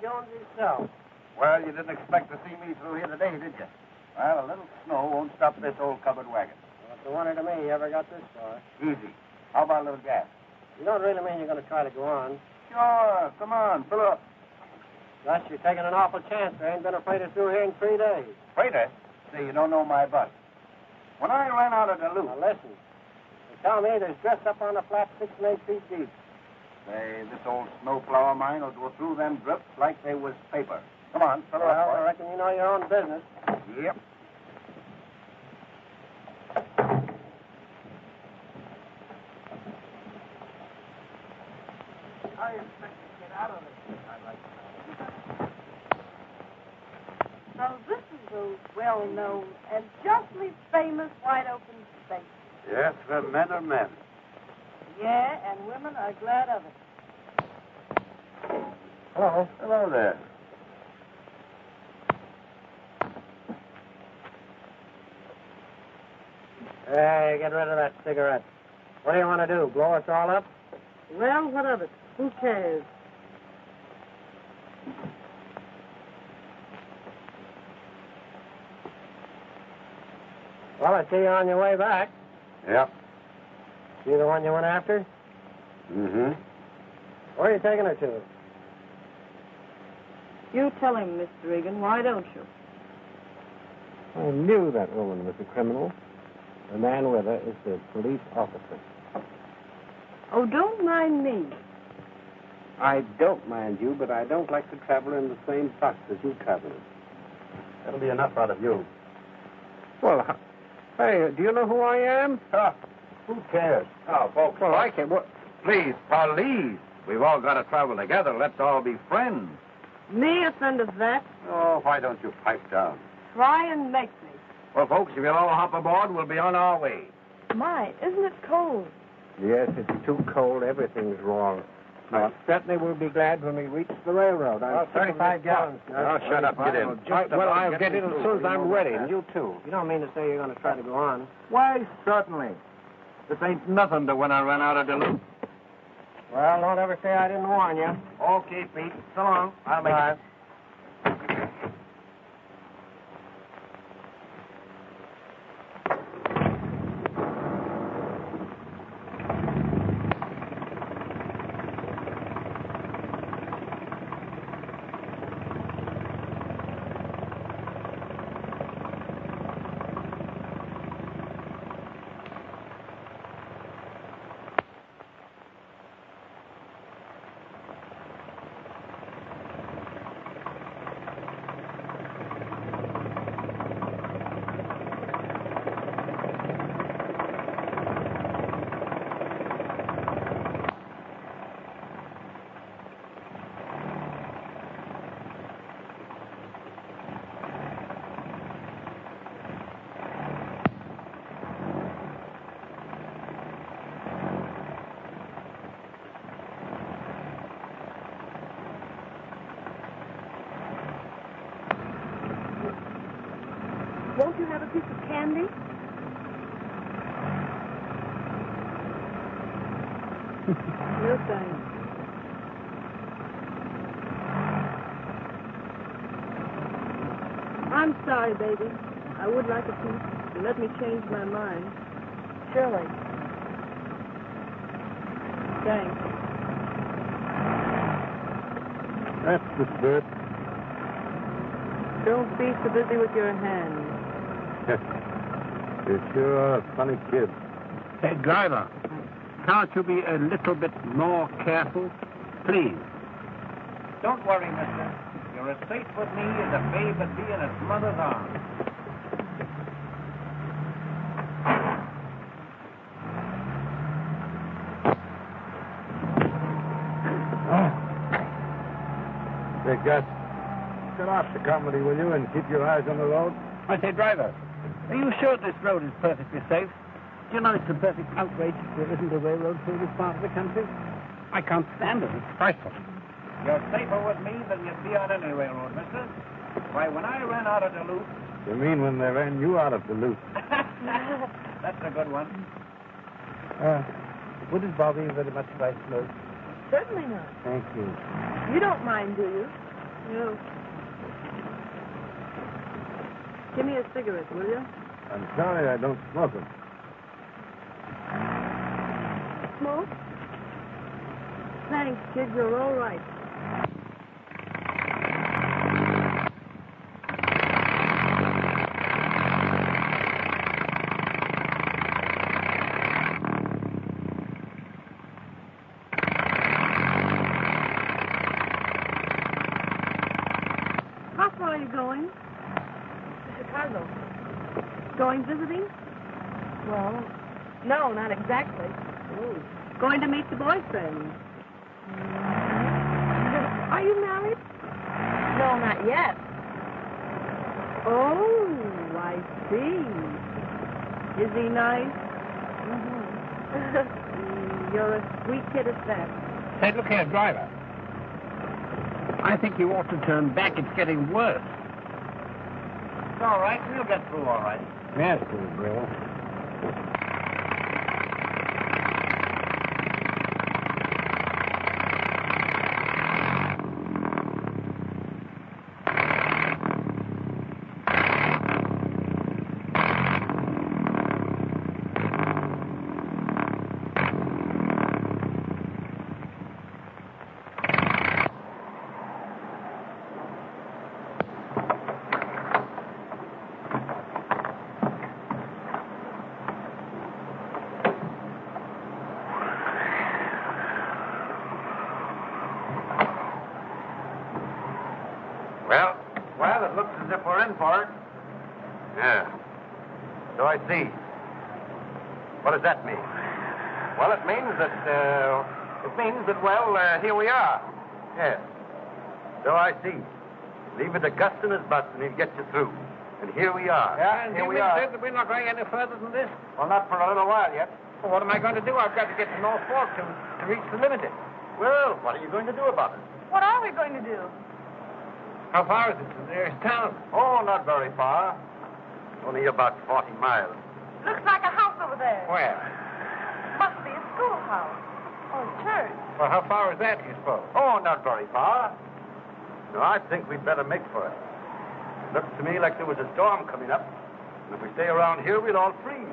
Jones himself. Well, you didn't expect to see me through here today, did you? Well, a little snow won't stop this old covered wagon. Well, it's a wonder to me you ever got this far. Easy. How about a little gas? You don't really mean you're going to try to go on? Sure. Come on, fill up. Gus, you're taking an awful chance. There ain't been a freighter through here in 3 days. Freighter? See, you don't know my bus. When I ran out of Duluth... Now, listen. They tell me there's drifts up on the flat 6 and 8 feet deep. Say, this old snowplow of mine will go through them drifts like they was paper. Come on, fill her Well, up. I reckon you know your own business. Yep. How do you expect to get out of this? I'd like to know. So this is a well-known and justly famous wide-open space. Yes, the men are men. Yeah, and women are glad of it. Hello. Hello there. Hey, get rid of that cigarette. What do you want to do, blow us all up? Well, what of it? Who cares? Well, I see you on your way back. Yep. See the one you went after? Mm-hmm. Where are you taking her to? You tell him, Mr. Regan. Why don't you? I knew that woman was a criminal. The man with her is the police officer. Oh, don't mind me. I don't mind you, but I don't like to travel in the same box as you travel in. That'll be enough out of you. Well, hey, do you know who I am? Who cares? Oh, folks. Well, I can. What? Please, police. We've all got to travel together. Let's all be friends. Me a friend of that? Oh, why don't you pipe down? Try and make me. Well, folks, if you'll all hop aboard, we'll be on our way. My, isn't it cold? Yes, it's too cold. Everything's wrong. I certainly will be glad when we reach the railroad. I'm 35 gallons. Oh, shut up. Get in. Well, I'll get in as soon as I'm ready, and you too. You don't mean to say you're going to try to go on? Why, certainly. This ain't nothing to when I ran out of Duluth. Well, don't ever say I didn't warn you. Okay, Pete. So long. I'll make it. Won't you have a piece of candy? No thanks. I'm sorry, baby. I would like a piece. You let me change my mind. Surely. Thanks. That's the spirit. Don't be so busy with your hands. You sure are a funny kid. Hey, driver, can't you be a little bit more careful? Please. Don't worry, mister. You're as safe with me as a babe would be in its mother's arms. Hey, Gus, get off the comedy, will you, and keep your eyes on the road? I say, driver, are you sure this road is perfectly safe? Do you know it's a perfect outrage there isn't a railroad through this part of the country? I can't stand it. It's frightful. You're safer with me than you'd be on any railroad, mister. Why, when I ran out of Duluth... You mean when they ran you out of Duluth? That's a good one. Wouldn't Bobby very much like smoke? Certainly not. Thank you. You don't mind, do you? No. Give me a cigarette, will you? I'm sorry I don't smoke them. Smoke? Thanks, kid. You're all right. How far are you going? To Chicago. Going visiting? Well, no, not exactly. Oh. Going to meet the boyfriend. Are you married? No, not yet. Oh, I see. Is he nice? You're a sweet kid at that. Say, look here, driver. I think you ought to turn back. It's getting worse. It's all right. We'll get through all right. Yes, Bill. Well, it looks as if we're in for it. Yeah. So I see. What does that mean? Well, it means that, here we are. Yes. So I see. Leave it to Gus and his butts and he'll get you through. And here we are. Yeah, And here you we mean are. that we're not going any further than this? Well, not for a little while yet. Well, what am I going to do? I've got to get to North Fork to reach the limited. Well, what are you going to do about it? What are we going to do? How far is it to the nearest town? Oh, not very far. Only about 40 miles. Looks like a house over there. Where? Must be a schoolhouse. Or a church. Well, how far is that, do you suppose? Oh, not very far. No, I think we'd better make for it. Looks to me like there was a storm coming up. And if we stay around here, we'll all freeze.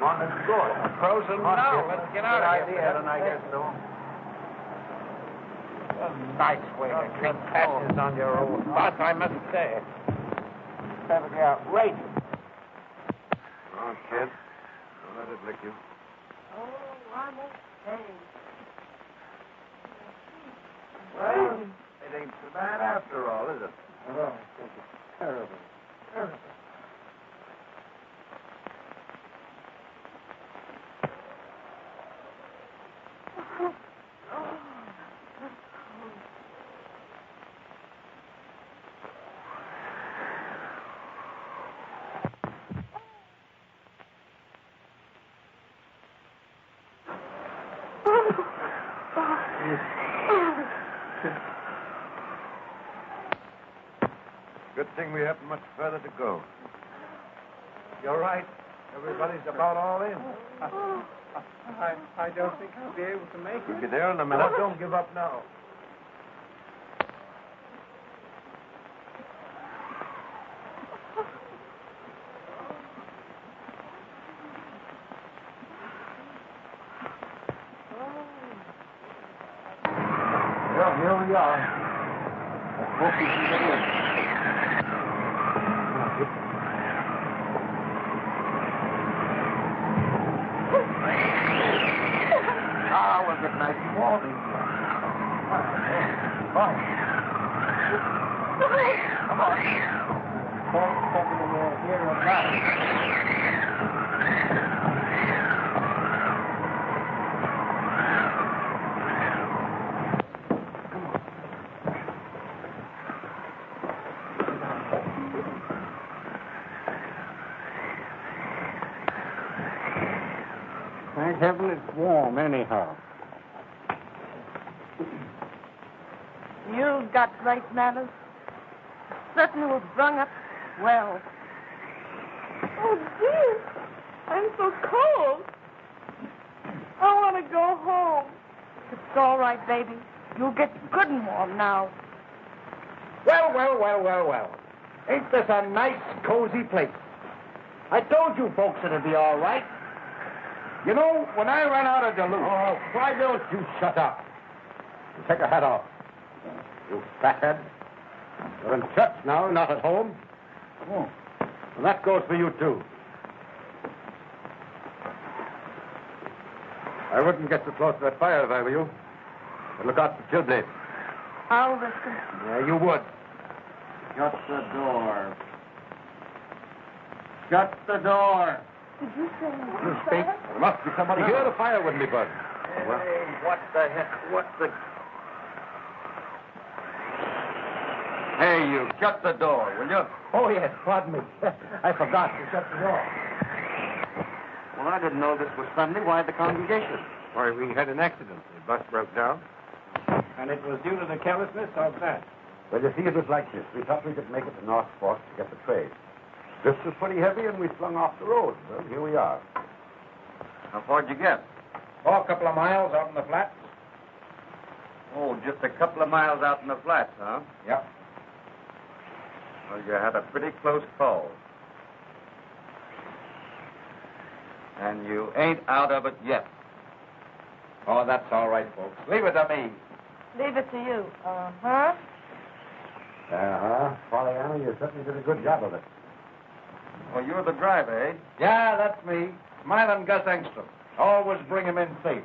Come on, let's go. Frozen now. Let's get out of here. idea, then I guess so. A nice way to treat passengers on your own bus, I must say. Perfectly outrageous. Oh, kid. Don't let it lick you. Oh, I'm okay. Well, it ain't so bad after all, is it? Oh, this is terrible. Terrible. Good thing we haven't much further to go. You're right. Everybody's about all in. I don't think I'll be able to make We'll be there in a minute. Now, don't give up now. Well, here we are. I hope we can get in. We'll get nice and warm. Come on. Can't take it in here and now. Thank heaven it's warm, anyhow. You've got great manners. Certainly was brung up well. Oh, dear. I'm so cold. I want to go home. It's all right, baby. You'll get good and warm now. Well. Ain't this a nice, cozy place? I told you folks it'd be all right. You know, when I ran out of Duluth... Oh, why don't you shut up? And take your hat off. You fathead. You're in church now, not at home. Oh. And that goes for you, too. I wouldn't get too close to that fire if I were you. But look out for chill blades. I'll listen. Yeah, you would. Shut the door. Shut the door. Did you say You speak. There must be somebody here. The fire wouldn't be burning. Hey, what the heck? What the... Hey, you, shut the door, will you? Oh, yes, pardon me. I forgot to shut the door. Well, I didn't know this was Sunday. Why the congregation? Why, we had an accident. The bus broke down. And it was due to the carelessness of that. Well, you see, it was like this. We thought we could make it to North Fork to get the trade. This was pretty heavy, and we flung off the road. Well, here we are. How far'd you get? Oh, a couple of miles out in the flats. Oh, just a couple of miles out in the flats, huh? Yep. Well, you had a pretty close call. And you ain't out of it yet. Oh, that's all right, folks. Leave it to me. Leave it to you. Uh-huh. Pollyanna, you certainly did a good job of it. Well, you're the driver, eh? Yeah, that's me. Smiling Gus Engstrom. Always bring him in safe.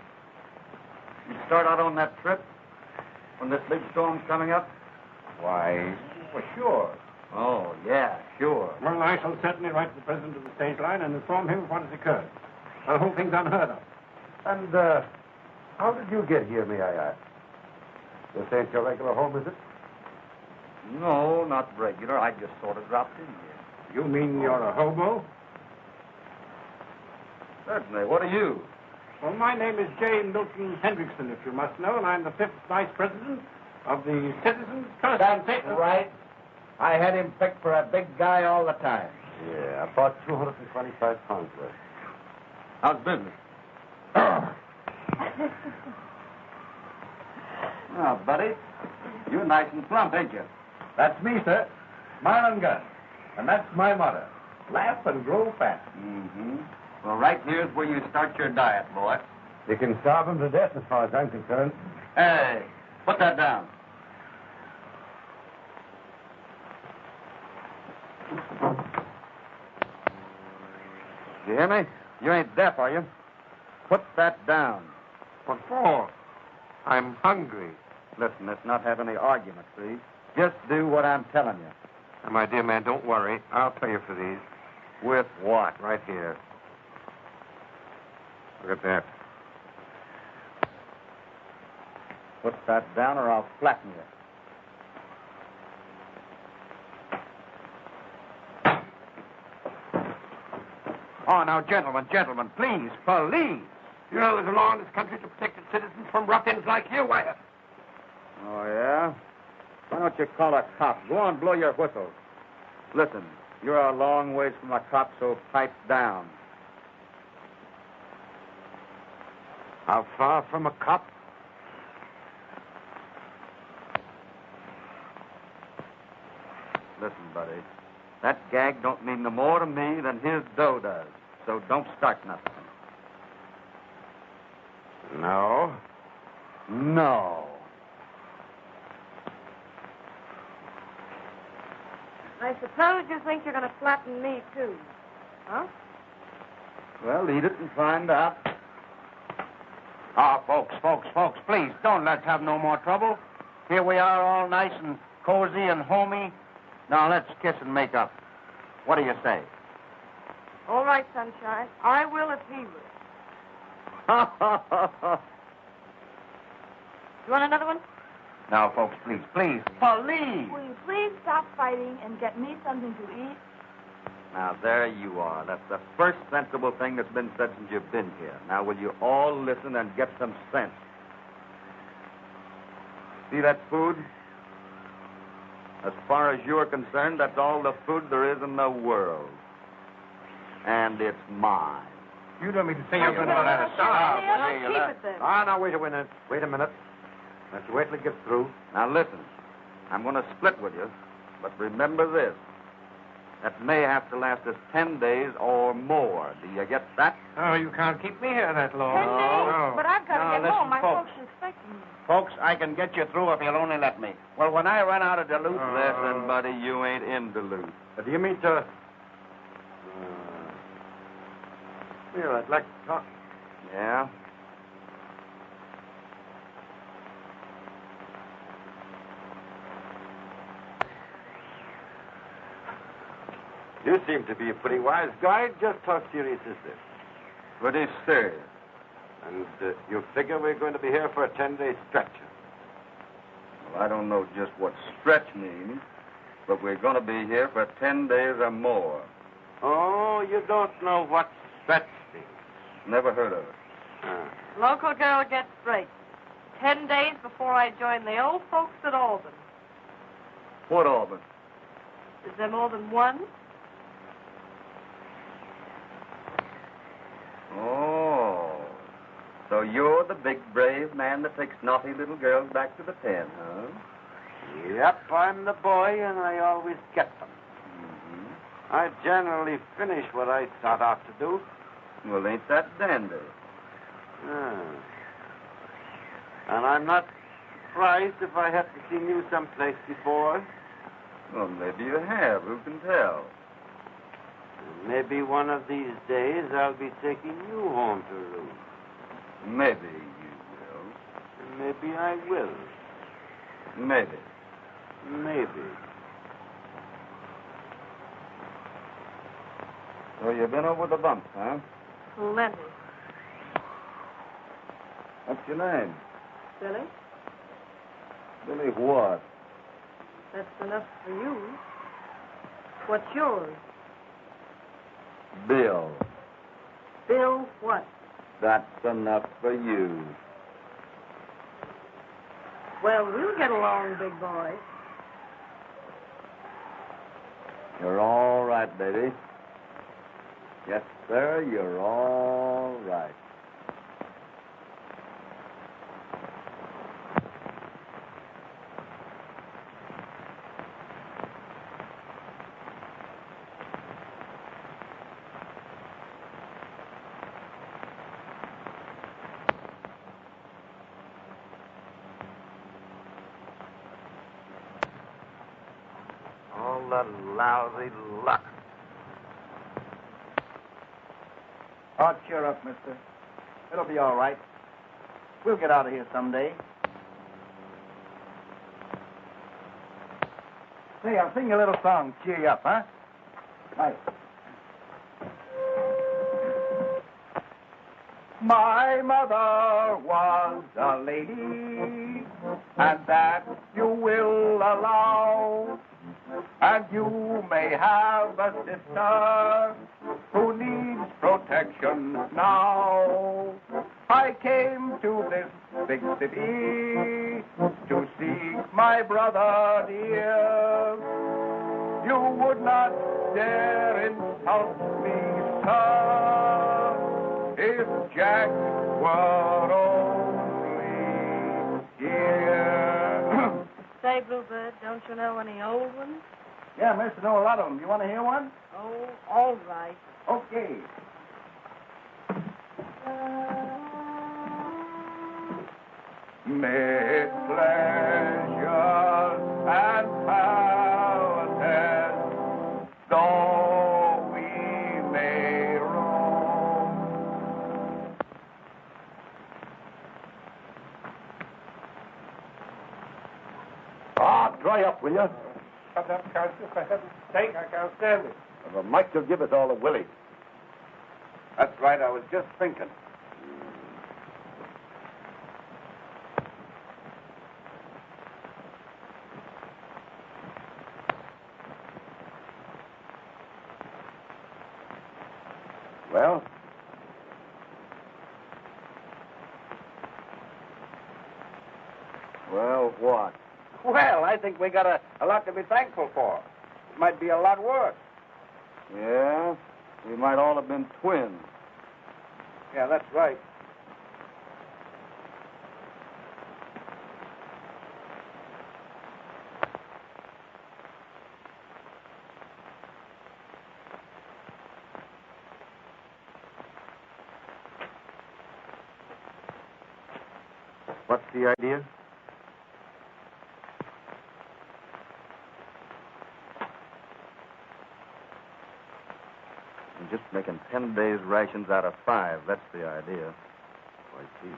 You start out on that trip when this big storm's coming up? Why, for sure. Oh, yeah, sure. Well, I shall certainly write to the president of the stage line and inform him of what has occurred. The whole thing's unheard of. And, how did you get here, may I ask? This ain't your regular home, is it? No, not regular. I just sort of dropped in here. You mean you're a hobo? Certainly. What are you? Well, my name is J. Milton Hendrickson, if you must know, and I'm the 5th Vice President of the Citizens Trust. That's right. I had him picked for a big guy all the time. Yeah, about 225 pounds worth. How's business? Now, buddy, you're nice and plump, ain't you? That's me, sir. Smiling Gus. And that's my motto. Laugh and grow fat. Mm-hmm. Well, right here's where you start your diet, boy. You can starve him to death as far as I'm concerned. Hey, put that down. You hear me? You ain't deaf, are you? Put that down. What for? I'm hungry. Listen, let's not have any argument, please. Just do what I'm telling you. Now, my dear man, don't worry. I'll pay you for these. With what? Right here. Look at that. Put that down or I'll flatten you. Oh, now, gentlemen, please, police. You know there's a law in this country to protect its citizens from ruffians like you, Wyatt. Oh, yeah? Why don't you call a cop? Go on, blow your whistle. Listen, you're a long ways from a cop, so pipe down. How far from a cop? Listen, buddy, that gag don't mean no more to me than his dough does. So don't start nothing. No. No. I suppose you think you're going to flatten me, too. Huh? Well, eat it and find out. Ah, folks, please, don't let's have no more trouble. Here we are all nice and cozy and homey. Now, let's kiss and make up. What do you say? All right, Sunshine. I will if he will. You want another one? Now, folks, please. Police! Will you please stop fighting and get me something to eat? Now, there you are. That's the first sensible thing that's been said since you've been here. Now, will you all listen and get some sense? See that food? As far as you're concerned, that's all the food there is in the world. And it's mine. You don't mean to say you're going to let us Keep it then. Ah, now, wait a minute. Wait a minute. Let's wait till it gets through. Now, listen. I'm going to split with you. But remember this. That may have to last us 10 days or more. Do you get that? Oh, you can't keep me here that long. 10 days? No. But I've got to get listen, home. My folks. folks are expecting me. Folks, I can get you through if you'll only let me. Well, when I run out of Duluth... Listen, buddy, you ain't in Duluth. Do you mean to... Well, I'd like to talk. Yeah? You seem to be a pretty wise guy. Just how serious is this? Pretty serious. And you figure we're going to be here for a 10-day stretch? Well, I don't know just what stretch means, but we're going to be here for 10 days or more. Oh, you don't know what stretch means. Never heard of it. Local girl gets straight. 10 days before I join the old folks at Albany. What, Auburn? Is there more than one? Oh. So you're the big, brave man that takes naughty little girls back to the pen, huh? Yep, I'm the boy, and I always get them. Mm-hmm. I generally finish what I start out to do. Well, ain't that dandy? And I'm not surprised if I have to seen you someplace before. Well, maybe you have. Who can tell? Maybe one of these days I'll be taking you home to roost. Maybe you will. And maybe I will. Maybe. Maybe. So you've been over the bumps, huh? Plenty. What's your name? Billy, Billy what? that's enough for you. What's yours? Bill. Bill what? That's enough for you. Well, we'll get along, big boy. You're all right, baby. Yes, sir, you're all right. All the lousy luck. Oh, cheer up, mister. It'll be all right. We'll get out of here someday. Hey, I'll sing you a little song. Cheer you up, huh? Right. My mother was a lady, and that you will allow. And you may have a sister who needs protection now. I came to this big city to seek my brother dear. You would not dare insult me, sir, if Jack were only here. Say, Bluebird, don't you know any old ones? Yeah, mister, know a lot of them. You want to hear one? Oh, all right. Okay. Mid pleasures and palaces, though we may roam. Ah, dry up, will you? Shut up, Counselor. For heaven's sake, I can't stand it. The Mike will give us all a willy. That's right, I was just thinking. Well? Well, what? Well, I think we got a lot to be thankful for. It might be a lot worse. Yeah? We might all have been twins. Yeah, that's right. What's the idea? I'm just making 10 days' rations out of 5. That's the idea. I see.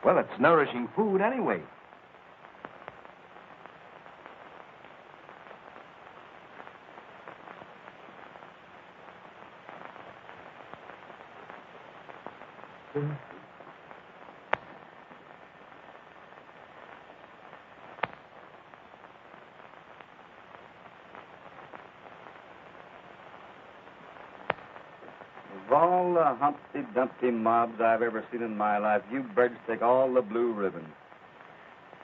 Well, it's nourishing food anyway. Of all the Humpty Dumpty mobs I've ever seen in my life, you birds take all the blue ribbon.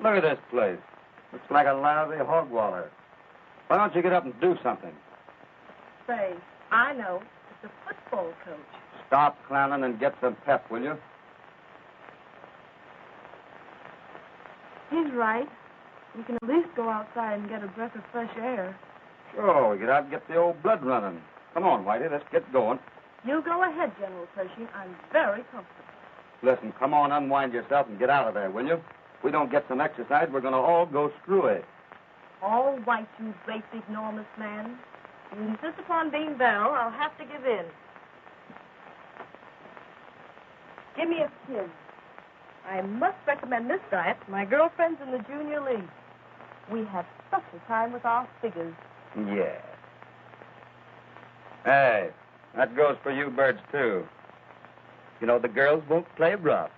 Look at this place. Looks like a lousy hog waller. Why don't you get up and do something? Say, I know. It's a football coach. Stop clowning and get some pep, will you? He's right. We can at least go outside and get a breath of fresh air. Sure, get out and get the old blood running. Come on, Whitey, let's get going. You go ahead, General Pershing. I'm very comfortable. Listen, come on, unwind yourself and get out of there, will you? If we don't get some exercise, we're going to all go screwy. All right, you great big enormous man. You insist upon being Belle, I'll have to give in. Give me a kiss. I must recommend this diet to my girlfriends in the junior league. We have such a time with our figures. Yeah. Hey, that goes for you birds, too. You know, the girls won't play rough.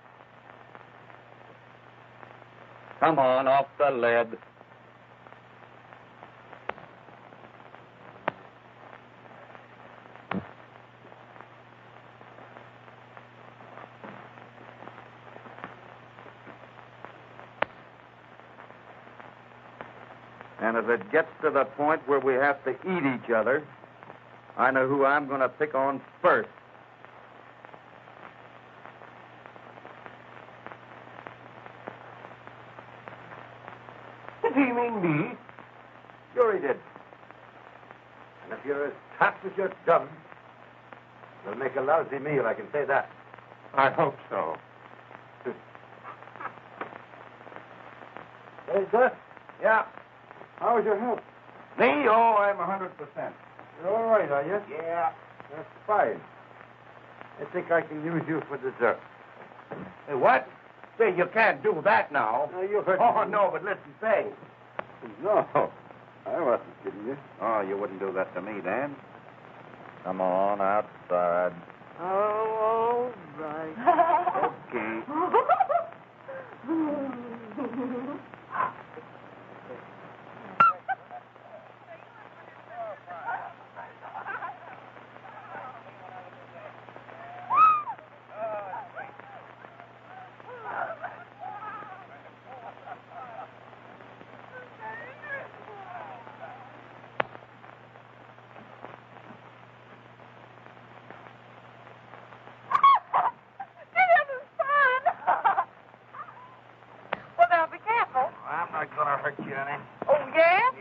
Come on, off the lead. And if it gets to the point where we have to eat each other, I know who I'm going to pick on first. Did he mean me? Sure he did. And if you're as tough as you're dumb, you'll make a lousy meal, I can say that. I hope so. Hey, sir. Yeah. How was your health? Me? Oh, I'm 100%. You're all right, are you? Yeah. That's fine. I think I can use you for dessert. Hey, what? Say, you can't do that now. No, you heard Oh, me. no, but listen, say. No, I wasn't kidding you. Oh, you wouldn't do that to me, Dan. Come on, outside. Oh, all right. Okay.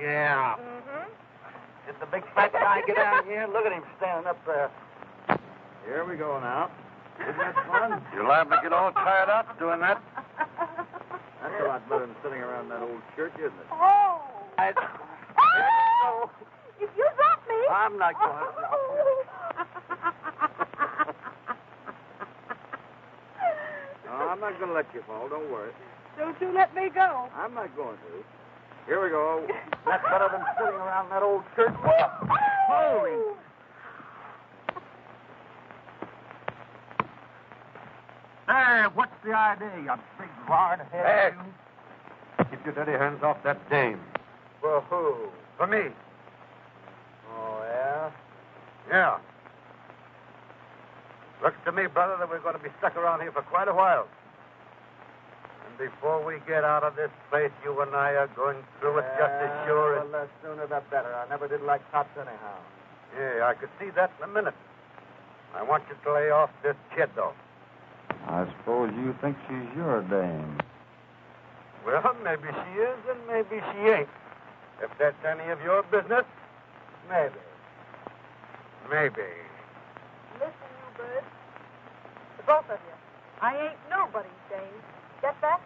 Yeah. Mm-hmm. Did the big fat guy get out here? Look at him standing up there. Here we go now. Isn't that fun? You're liable to get all tired out doing that. That's a lot better than sitting around that old church, isn't it? Oh. Oh! If you drop me. I'm not going to drop you. No, I'm not going to let you fall. Don't worry. Don't you let me go. I'm not going to. Here we go. That's better than sitting around that old church. Holy! Hey, what's the idea, you big hard head? Hey. Keep your dirty hands off that dame. For who? For me. Oh, yeah? Yeah. Looks to me, brother, that we're going to be stuck around here for quite a while. And before we get out of this place, you and I are going through it just as sure as... Well, the sooner the better. I never did like cops anyhow. Yeah, I could see that in a minute. I want you to lay off this kid, though. I suppose you think she's your dame. Well, maybe she is and maybe she ain't. If that's any of your business, maybe. Maybe. Listen, you birds. The both of you. I ain't nobody's dame. Get that?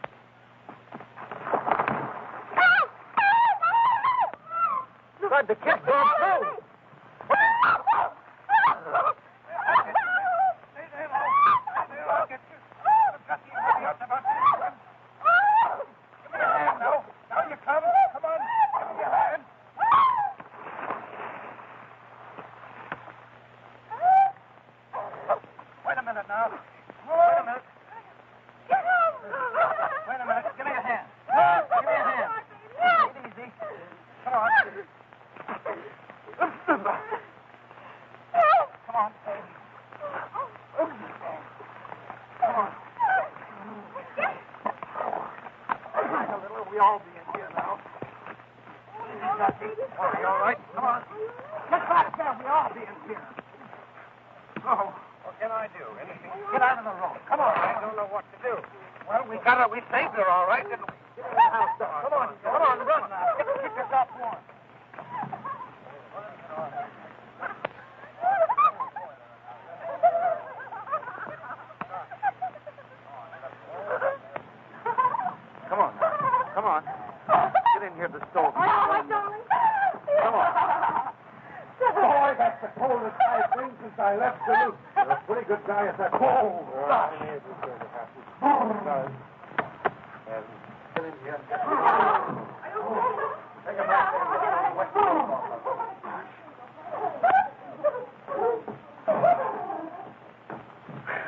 God, the kid's gone through.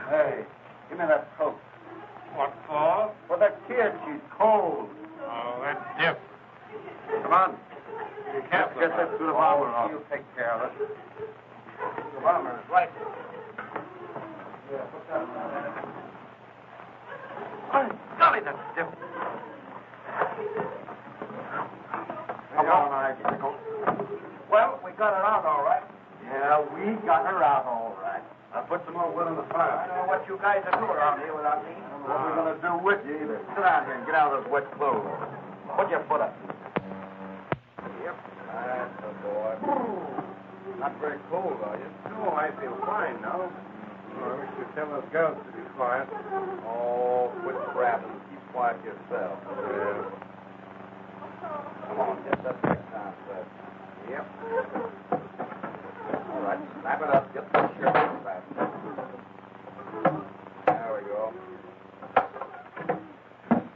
Hey, give me that coat. What for? For the kid. She's cold. Oh, that's Dip. Come on. Be careful. Get that suit of armor on. You take care of it. Suit of armor is right. Yeah, put that on. Golly, that's Dip. Come on, Icicle. Well, we got her out all right. Yeah, we got her out all right. I put some more wood on the fire. I don't know what you guys are doing around here without me. What are we going to do with you either? Sit down here and get out of those wet clothes. Put your foot up. Yep. That's the boy. Not very cold, are you? No, I feel fine now. I wish you'd tell those girls to be quiet. Oh, quit crabbing. Keep quiet yourself. Yeah. Come on, get that next down, sir. Yep. All right, snap it up. Get the shirt on back. There we go.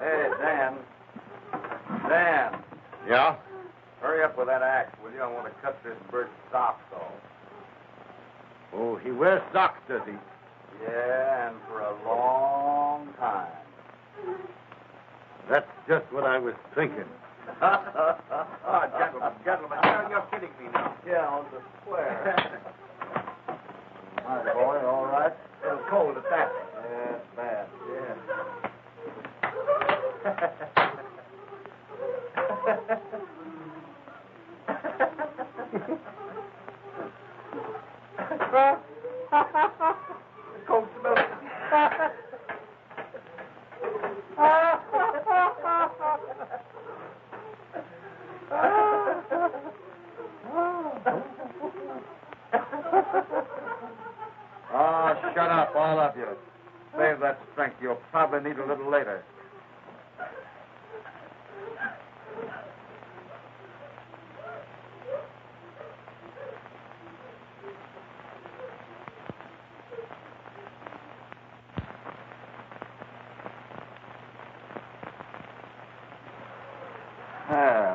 Hey, Dan. Dan. Yeah? Hurry up with that axe, will you? I want to cut this bird's socks off. Oh, he wears socks, does he? Yeah, and for a long time. That's just what I was thinking. Oh, gentlemen, you're kidding me now. Yeah, on the square. All right, boy, all right. It was cold at that. Yeah, it's bad. Cold smells. Oh, shut up, all of you. Save that strength. You'll probably need a little later.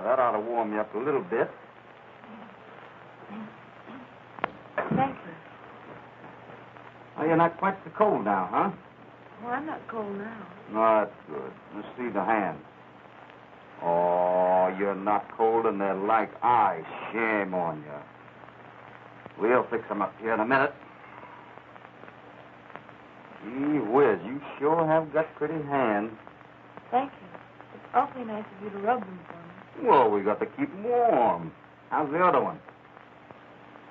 That ought to warm you up a little bit. Thank you. Oh, you're not quite so cold now, huh? Well, I'm not cold now. No, that's good. Let's see the hands. Oh, you're not cold and they're like ice. Shame on you. We'll fix them up here in a minute. Gee whiz, you sure have got pretty hands. Thank you. It's awfully nice of you to rub them for me. Well, we got to keep 'em warm. How's the other one?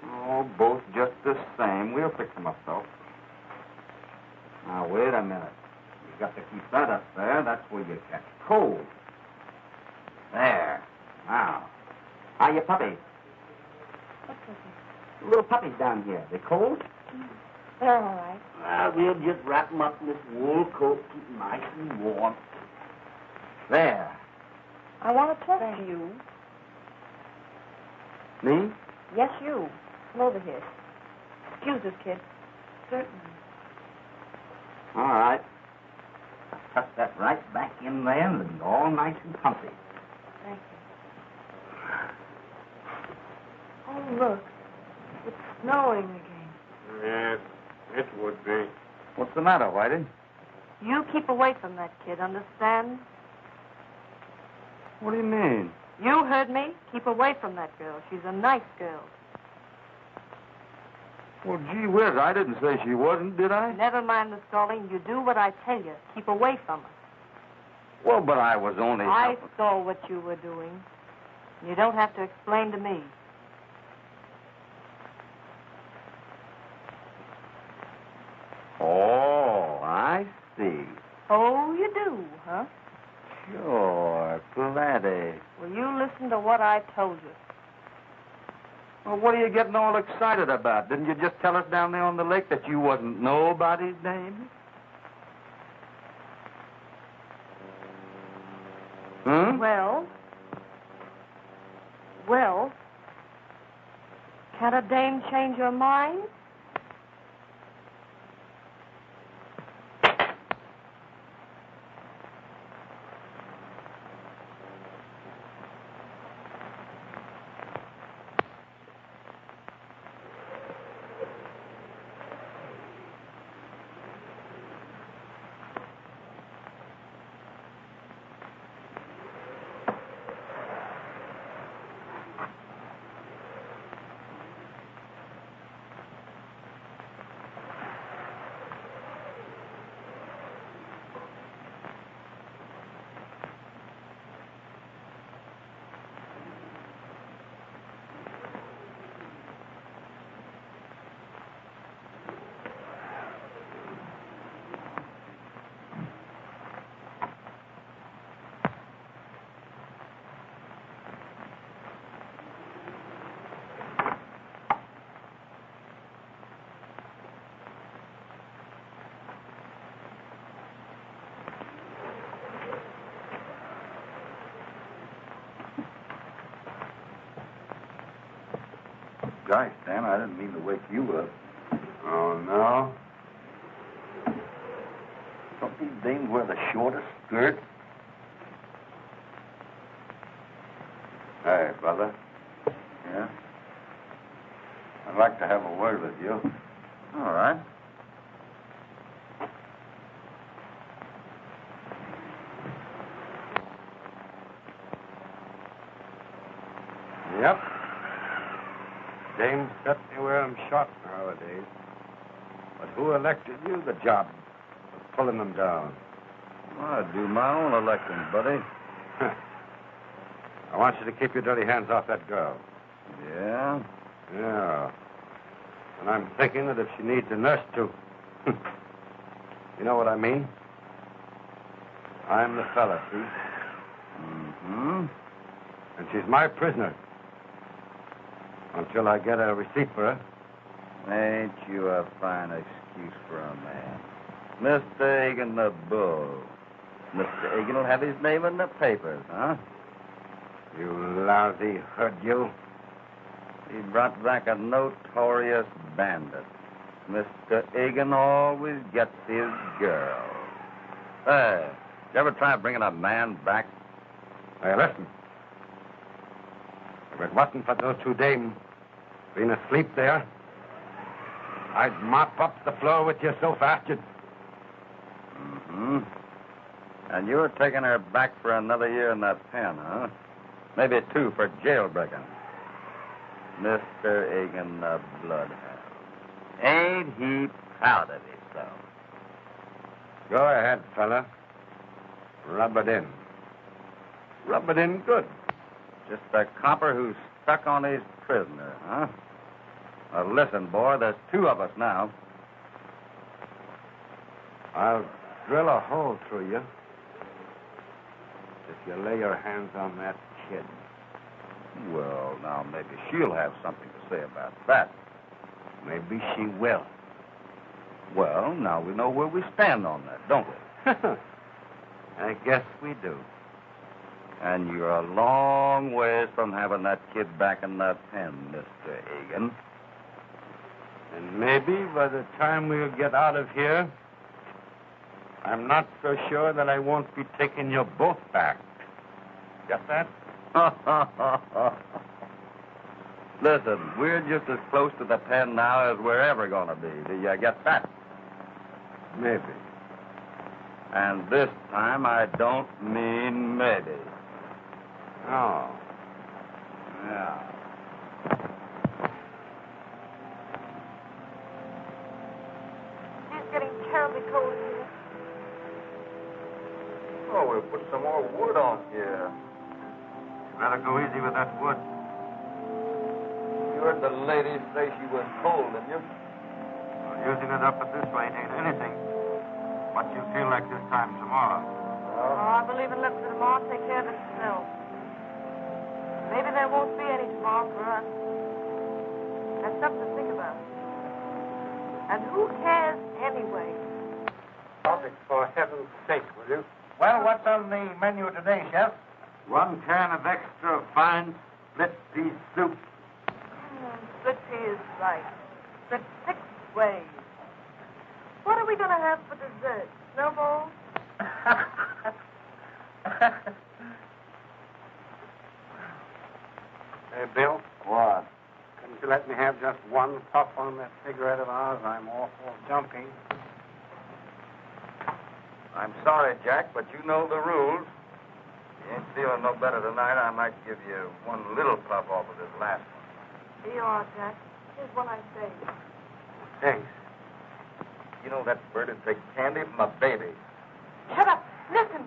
Oh, both just the same. We'll fix them up, though. Now, wait a minute. You got to keep that up there. That's where you catch cold. There. Now. How you puppy? What's okay? Little puppies down here. They cold? They're all right. We'll just wrap them up in this wool coat, keep them nice and warm. There. I want to talk to you. Me? Yes, you. Come over here. Excuse us, kid. Certainly. All right. I'll tuck that right back in there and it'll be all nice and comfy. Thank you. Oh, look. It's snowing again. Yes, it would be. What's the matter, Whitey? You keep away from that kid, understand? What do you mean? You heard me. Keep away from that girl. She's a nice girl. Well, gee whiz, I didn't say she wasn't, did I? Never mind the stalling. You do what I tell you. Keep away from her. Well, but I was only... I saw what you were doing. You don't have to explain to me. Oh, I see. Oh, you do, huh? Sure, plenty. Well, you listen to what I told you. Well, what are you getting all excited about? Didn't you just tell us down there on the lake that you wasn't nobody's name? Hmm? Well, can a dame change her mind? Gosh, Dan, I didn't mean to wake you up. Oh, no? Don't these dames wear the shortest skirt? Hey, brother. Yeah? I'd like to have a word with you. All right. Yep. Dames certainly wear them short nowadays. But who elected you the job of pulling them down? Well, I do my own electing, buddy. I want you to keep your dirty hands off that girl. Yeah? Yeah. And I'm thinking that if she needs a nurse, too. You know what I mean? I'm the fella, see? Mm-hmm. And she's my prisoner. Until I get a receipt for her. Ain't you a fine excuse for a man? Mr. Egan the Bull. Mr. Egan will have his name in the papers, huh? You lousy hood, you. He brought back a notorious bandit. Mr. Egan always gets his girl. Hey, you ever try bringing a man back? Hey, listen. If it wasn't for those two dames being asleep there, I'd mop up the floor with you so fast you'd... Mm-hmm. And you're taking her back for another year in that pen, huh? Maybe 2 for jailbreaking. Mr. Egan the Bloodhound. Ain't he proud of himself? Go ahead, fella. Rub it in. Rub it in good. Just a copper who's stuck on his prisoner, huh? Well, listen, boy, there's 2 of us now. I'll drill a hole through you if you lay your hands on that kid. Well, now, maybe she'll have something to say about that. Maybe she will. Well, now we know where we stand on that, don't we? I guess we do. And you're a long ways from having that kid back in that pen, Mr. Hagan. And maybe by the time we get out of here, I'm not so sure that I won't be taking you both back. Get that? Listen, we're just as close to the pen now as we're ever going to be. Do you get that? Maybe. And this time I don't mean maybe. Oh. Yeah. It's getting terribly cold here. Oh, we'll put some more wood on here. Better go easy with that wood. You heard the lady say she was cold, didn't you? Well, using it up at this rate ain't anything. What you feel like this time tomorrow. Oh, I believe in letting the tomorrow take care of itself. Maybe there won't be any tomorrow for us. That's something to think about. And who cares anyway? For heaven's sake, will you? Well, what's on the menu today, Chef? 1 can of extra fine split pea soup. Split pea is right. Split 6 ways. What are we going to have for dessert? Snowballs? Hey, Bill, What? couldn't you let me have just 1 puff on that cigarette of ours? I'm awful jumpy. I'm sorry, Jack, but you know the rules. You ain't feeling no better tonight. I might give you 1 little puff off of this last one. Here you are, Jack. Here's what I say. Thanks. You know that bird would take candy from a baby. Shut up. Listen.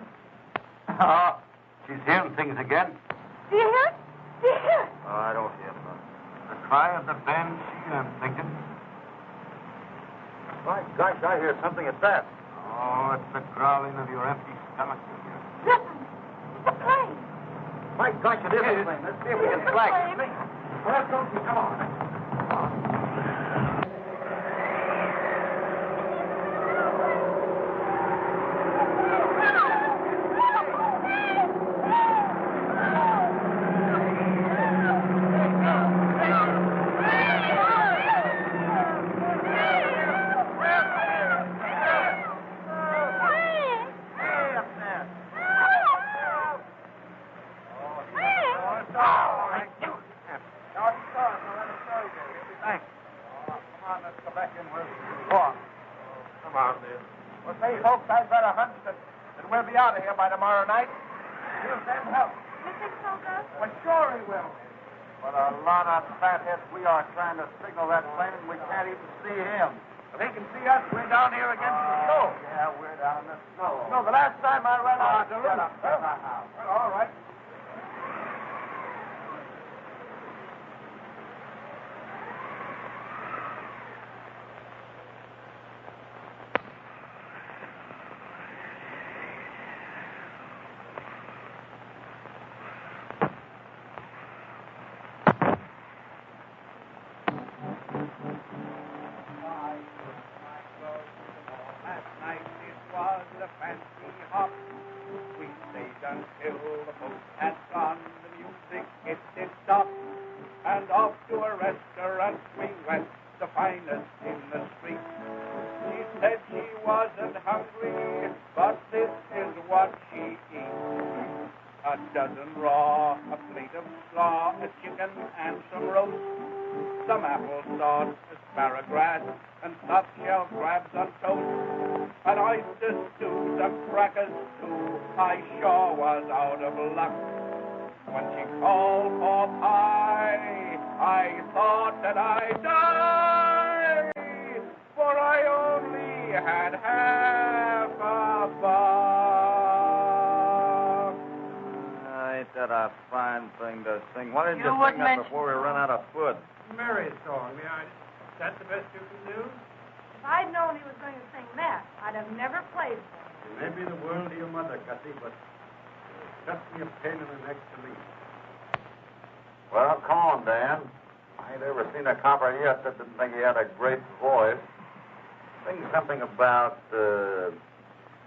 Oh, she's hearing things again. Do you hear it? Do you hear it? Oh, I don't hear nothing. The cry of the banshee, I'm thinking. My gosh, I hear something at that. Oh, it's the growling of your empty stomach you hear. Listen. It's a plane. My gosh, it is a plane. Let's see if we can It's a flag plane. it. Well, don't you come on. Why didn't you sing that before we run out of food? Mary's song. Is that the best you can do? If I'd known he was going to sing that, I'd have never played for him. Maybe the world to your mother, Gussie, but it cuts me a pain in the neck to leave. Well, come on, Dan. I ain't ever seen a copper yet that didn't think he had a great voice. Sing something about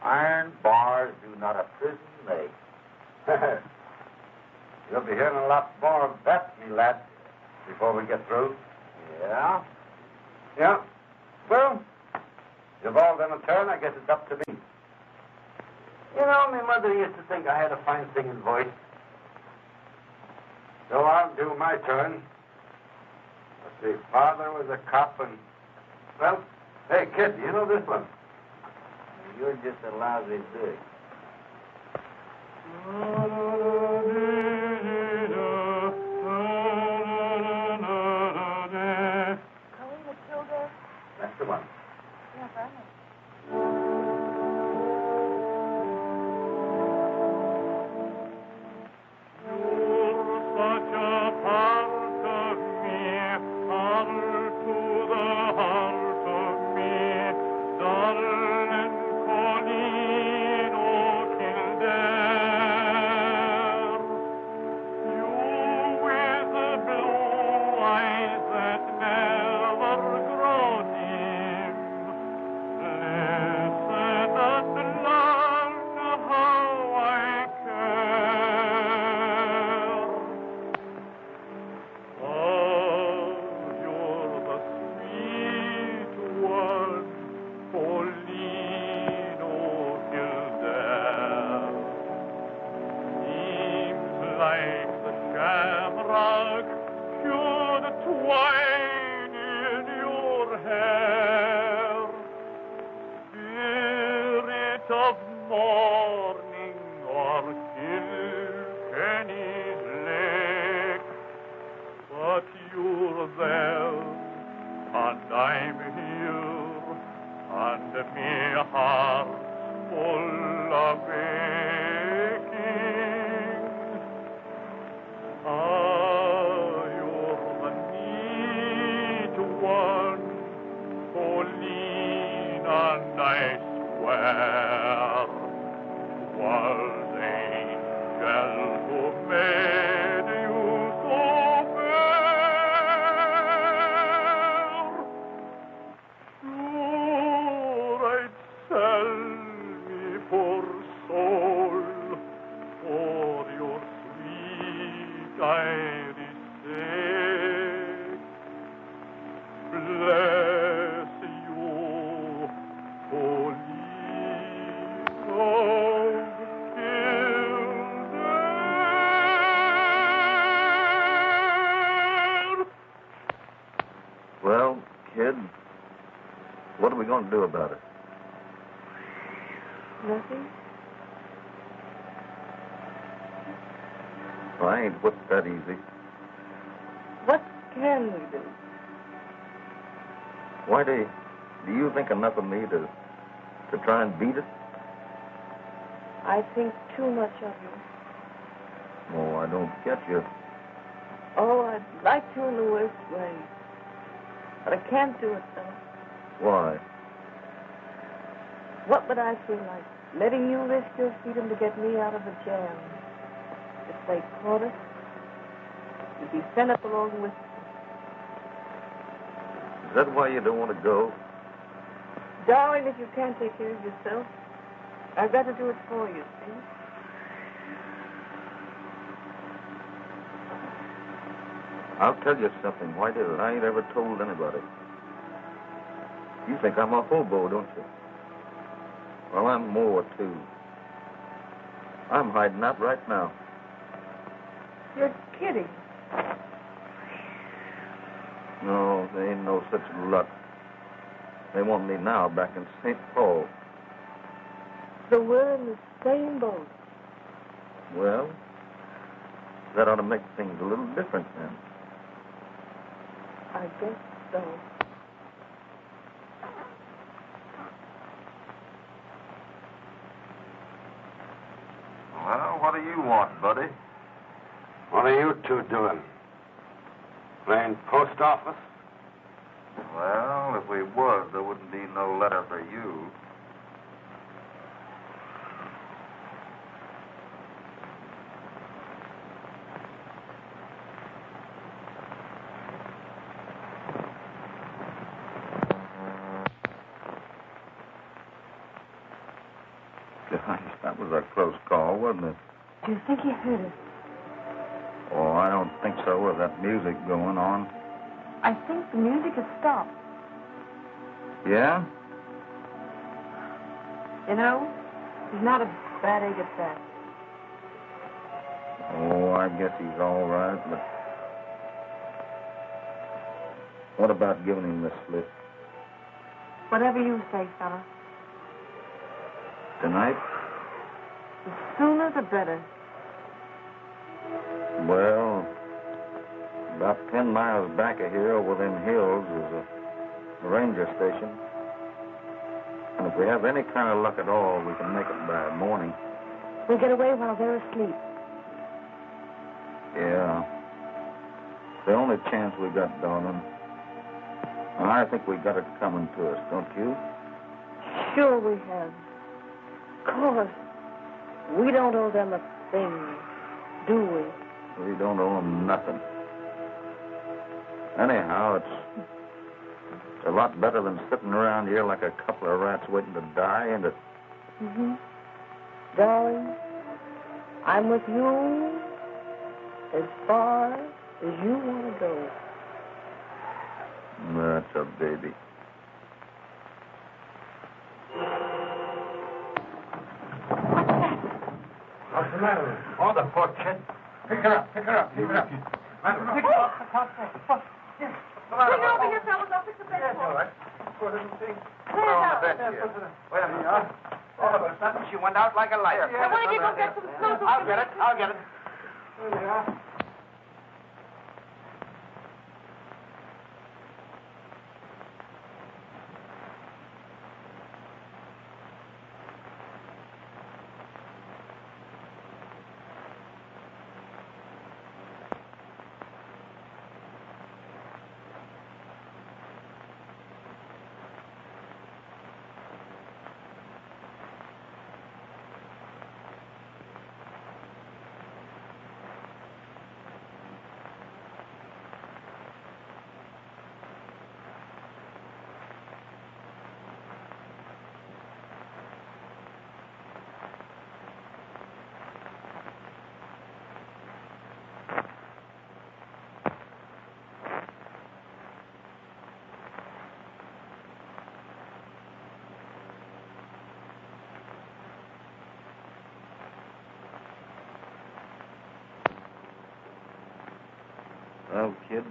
iron bars do not a prison make. You'll be hearing a lot more of that, me lad, before we get through. Yeah? Yeah. Well, you've all done a turn. I guess it's up to me. You know, my mother used to think I had a fine singing voice. So I'll do my turn. Let's see, father was a cop and... Well, hey, kid, you know this one? You're just a lousy dick. Colleen is still there? That's the one. Yes, I know. Well, kid, what are we going to do about it? Nothing? Well, I ain't whipped that easy. What can we do? Why do you think enough of me to try and beat it? I think too much of you. Oh, I don't get you. Oh, I'd like to in the worst way. But I can't do it, though. Why? What would I feel like? Letting you risk your freedom to get me out of the jam. If they caught us, you'd be sent up along with them. Is that why you don't want to go? Darling, if you can't take care of yourself, I've got to do it for you, see? I'll tell you something, Whitey, that I ain't ever told anybody. You think I'm a hobo, don't you? Well, I'm more, too. I'm hiding out right now. You're kidding. No, there ain't no such luck. They want me now back in St. Paul. So we're in the same boat. Well, that ought to make things a little different then. I guess so. Well, what do you want, buddy? What are you two doing? Playing post office? Well, if we was, there wouldn't be no letter for you. Gosh, that was a close call, wasn't it? Do you think he heard us? I don't think so with that music going on. I think the music has stopped. Yeah? You know, he's not a bad egg at that. Oh, I guess he's all right, but... What about giving him the slip? Whatever you say, fella. Tonight? The sooner the better. Well, about 10 miles back of here, over them hills, is a ranger station. And if we have any kind of luck at all, we can make it by morning. We'll get away while they're asleep. Yeah. The only chance we got, darling. And I think we got it coming to us, don't you? Sure we have. Of course. We don't owe them a thing, do we? We don't owe them nothing. Anyhow, it's a lot better than sitting around here like a couple of rats waiting to die, isn't it? Mm-hmm. Darling, I'm with you as far as you want to go. That's a baby. What's the matter with her? Oh, the poor kid. Pick her up. Pick her up. Pick her up. Pick her up. Bring her over here, fellas. I'll fix the bed Yes, for all her. right. Poor little thing. Put her down. Wait a minute. All of a sudden, she went out like a light. Now, why don't you go get some snow? I'll get it. I'll get it. There we are. Well, kid,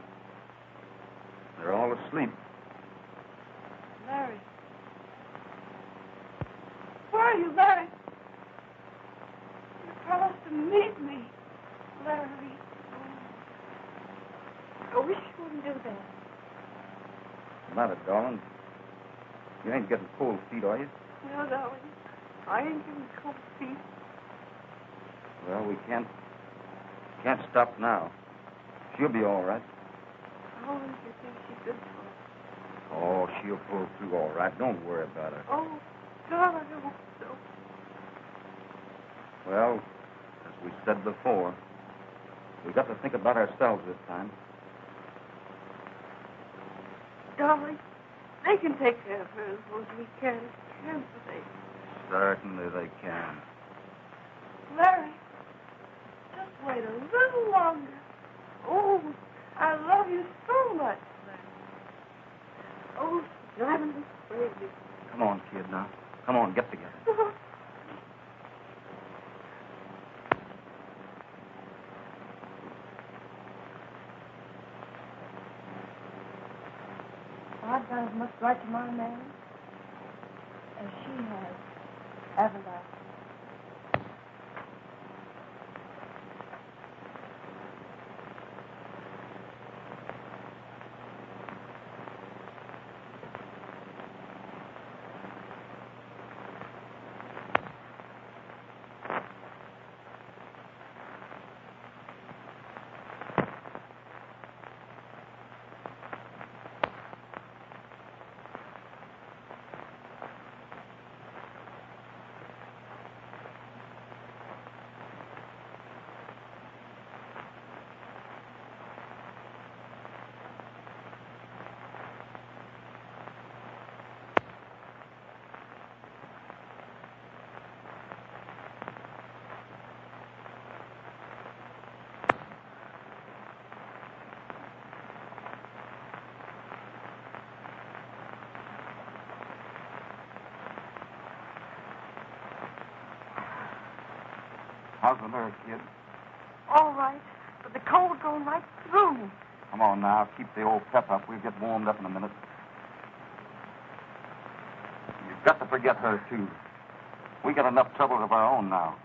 they're all asleep. Larry. Where are you, Larry? You promised to meet me, Larry. I wish you wouldn't do that. What's the matter, darling? You ain't getting cold feet, are you? No, darling. I ain't getting cold feet. Well, we can't stop now. She'll be all right. How long do you think she's good for? Oh, she'll pull through all right. Don't worry about her. Oh, darling, I hope so. Well, as we said before, we got to think about ourselves this time. Darling, they can take care of her as well as we can, can't they? Certainly they can. Larry, just wait a little longer. Oh, I love you so much, Larry. Oh, it's driving me crazy. Come on, kid, now. Come on, get together. I've done as much right to my man as she has, haven't I? How's the nerve, kid? All right, but the cold going right through me. Come on now. Keep the old pep up. We'll get warmed up in a minute. You've got to forget her, too. We got enough troubles of our own now.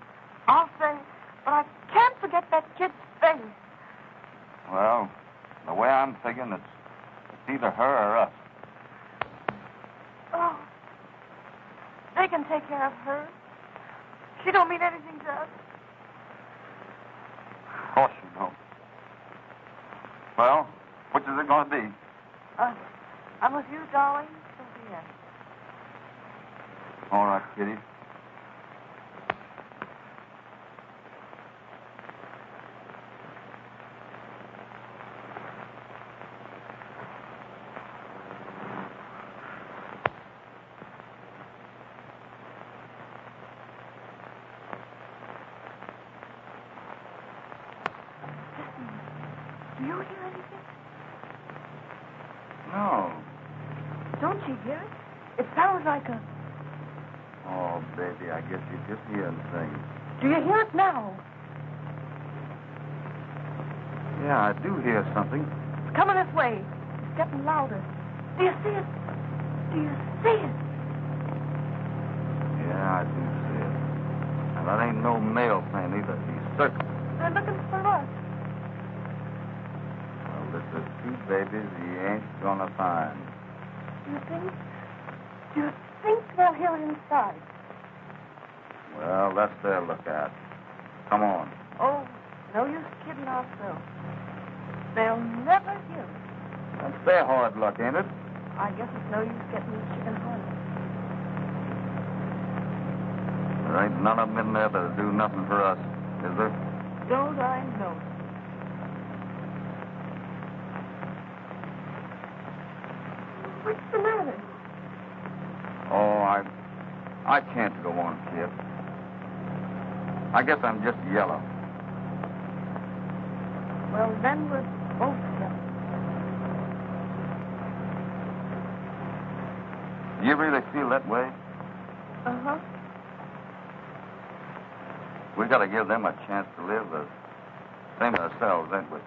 I'll say, but I can't forget that kid's face. Well, the way I'm figuring, it's either her or us. Oh, they can take care of her. She don't mean anything to us. Of course you don't. Well, which is it going to be? I'm with you, darling, till the end. All right, Kitty. Do you hear anything? No. Don't you hear it? It sounds like a... Oh, baby, I guess you're just hearing things. Do you hear it now? Yeah, I do hear something. It's coming this way. It's getting louder. Do you see it? Do you see it? Yeah, I do see it. And that ain't no mail plane either. He's certain. They're looking for us. Well, this is two babies he ain't gonna find. Do you think? Do you think they'll hear it inside? Well, that's their lookout. Come on. Oh, no use kidding ourselves. They'll never hear it. That's their hard luck, ain't it? I guess it's no use getting the chicken home. There ain't none of them in there that'll do nothing for us, is there? Don't I know it? What's the matter? Oh, I can't go on, kid. I guess I'm just yellow. Well, then we're both yellow. You really feel that way? Uh-huh. We gotta give them a chance to live the same as ourselves, ain't we?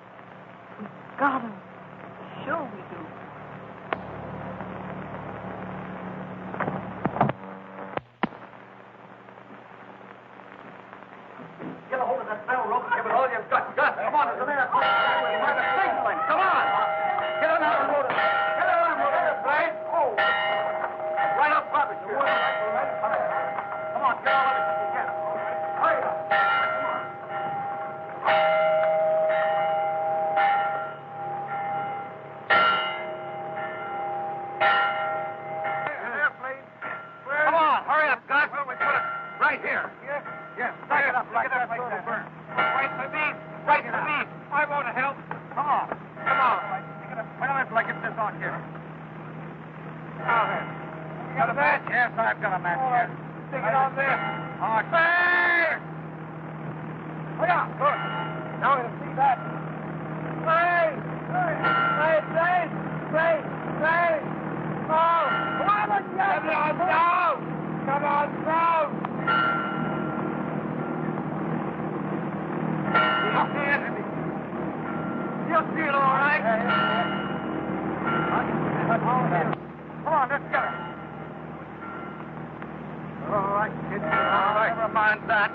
We got 'em. Sure we do. Get a hold of that bell rope and give it all you've got. Gus, come on, it's a minute. We're the signaling. Come on. Get on out and load it. Get on out and load it, Blaze. Oh. Right up, Bobby. Come on, get all of it you can. Hurry up. Come on, hurry up, Gus. Well, we put it right here. Yes, stack it up like that so it'll burn. Wait for me. Wait for me. I want to help. Come on. Come on. Wait until I get this on here. Now then. You got a match? Yes, I've got a match here. Stick it on there. Oh, there! Look out. Good. Now we'll see that. Play! Play! Oh! Come on down! Come on down! You'll see it all right. Come on, let's get it. All right, kid. All right. Never mind that.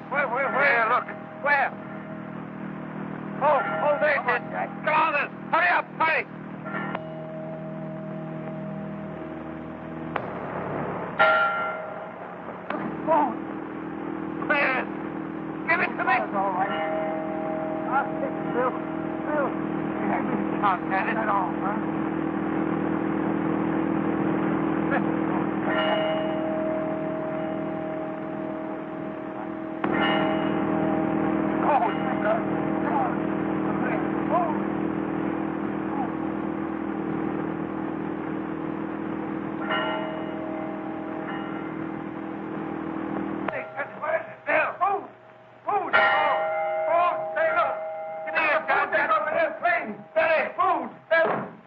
Where? Look. Where? Oh, there, kid. Come on, then. Hurry up, hurry. Where? Give it to me. That's all right. I'll take it, Bill. You can't get it at all, huh?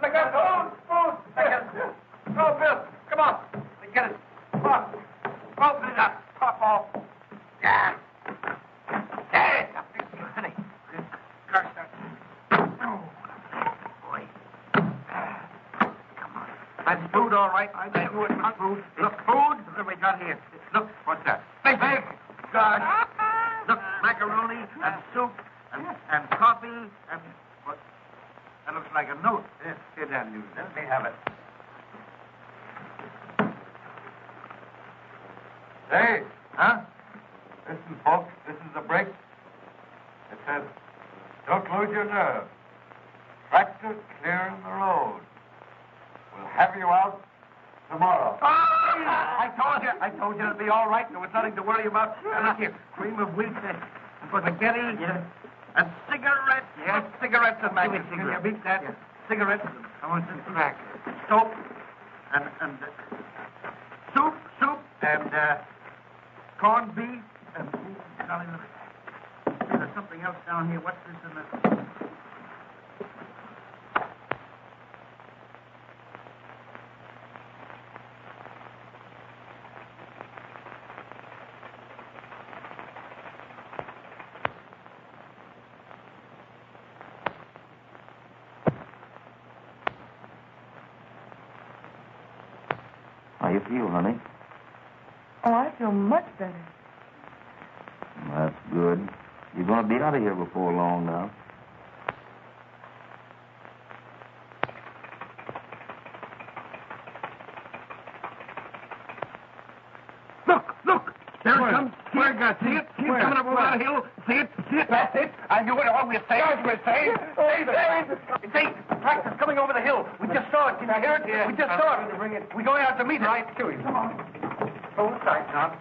Look out! Yeah. Hey, honey. Curse that. Oh, boy. Come on. That's food, all right. I knew it was food. Look, food. Look what we got here. Look, what's that? Big. Gosh. Look, macaroni and soup and coffee and what? That looks like a note. Yes, here, Dan, you. Let me have it. Hey, huh? Listen, folks, this is the break. It says, don't lose your nerve. Tractor clearing the road. We'll have you out tomorrow. I told you it'd be all right. There was nothing to worry about. And look here, cream of wheat and spaghetti. Yeah. And cigarettes. Yes, cigarettes and matches. Can you beat that? Yeah. Cigarettes. I want some crack. Soap. And soup. And corned beef. And Charlie, look. There's something else down here. What's this in the... How you feel, honey? Oh, I feel much better. That's good. You're going to be out of here before long now. Look! There it comes. Where, God? See it? See it coming up over that hill? See it? That's it. I knew it all. We're safe. We're safe. See, the tractor's coming over the hill. We just saw it. Did you hear it? Yeah. We just saw it. We're going out to meet it. Right to him. Come on. Hold tight, Tom.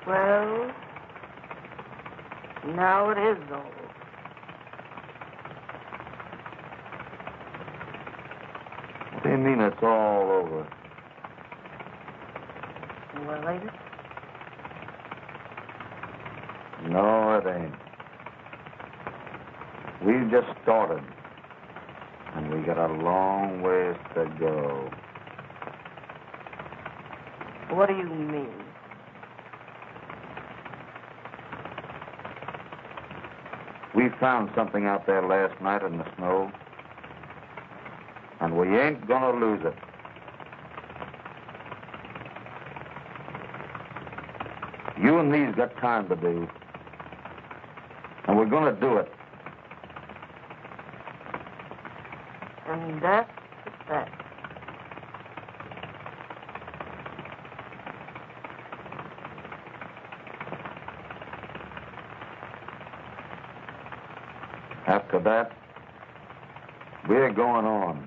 Well, now it is over. What do you mean it's all over? Well, ain't it? No, it ain't. We've just started. And we got a long ways to go. What do you mean? We found something out there last night in the snow. And we ain't gonna lose it. You and me's got time to do. And we're gonna do it. And that's that. After that, we're going on.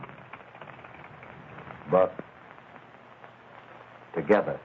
But together.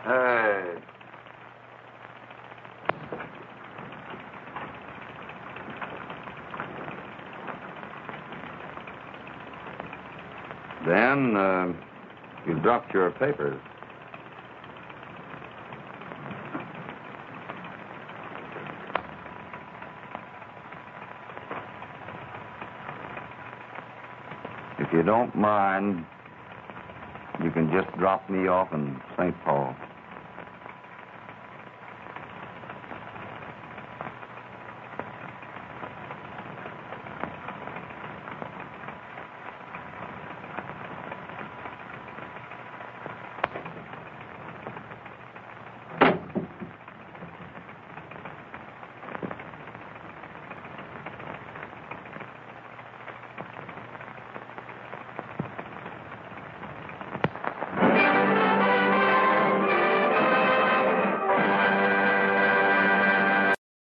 Hey. Then, you dropped your papers. you don't mind, you can just drop me off in St. Paul.